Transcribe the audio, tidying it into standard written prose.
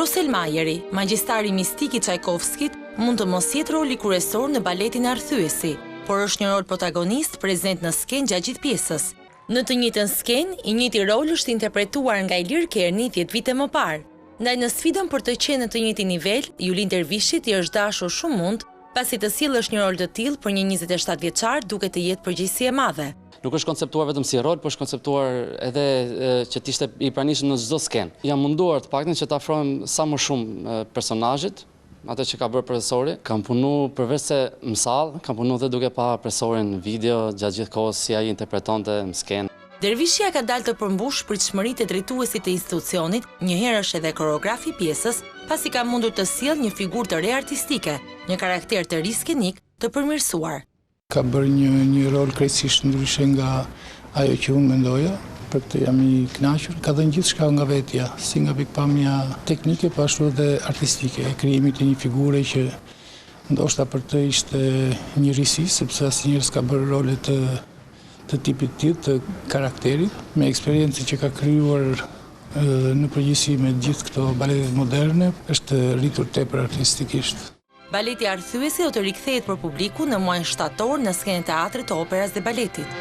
Drosselmajeri, magjistari mistik i Çajkovskit, mund të mos jetë roli kryesor në baletin Arthyesi, por është një rol protagonist prezent në skenë gjatë gjithë pjesës. Në të njëjtën skenë, i njëjti rol është interpretuar nga Ilir Kerni 10 vite më parë. Ndaj në sfidën për të qenë në të njëjtin nivel, Julin Dervishit i është dashur shumë mund, pasi të sjellësh një rol të tillë për një 27 vjeçar duket të jetë përgjegjësi e madhe. Nuk është konceptuar vetëm si rol, por është konceptuar edhe që të ishte i pranishëm në çdo skenë. Jam munduar të paktën që të afrohem sa më shumë personazhit, atë që ka bërë profesori. Kam punu përveç se në sallë, kam punu dhe duke pa profesorin në video gjatë gjithë kohës si ai interpretonte në skenë. Dervishia ka dalë të përmbush pritshmëritë e drejtuesit të institucionit, njëherë është edhe koreografi i pjesës, pasi ka mundur të sjellë një figurë të re artistike, një karakter të ri skenik të përmirësuar. Ka bërë një rol krejtësisht ndryshe nga ajo që unë mendoja, për këtë jam i kënaqur. Ka dhënë gjithçka nga vetja, si nga pikpamja teknike, po ashtu edhe artistike, e krijimit të një figure që ndoshta për të ishte një risi, sepse asnjëherë s'ka bërë role të tipit të tillë, të karakterit, me eksperiencën që ka krijuar në përgjithësi me gjithë këto baletet moderne, është rritur tepër artistikisht. Baleti Arthyesi do të rikthehet për publiku në muajin shtator në skenën e teatrit të operës dhe baletit.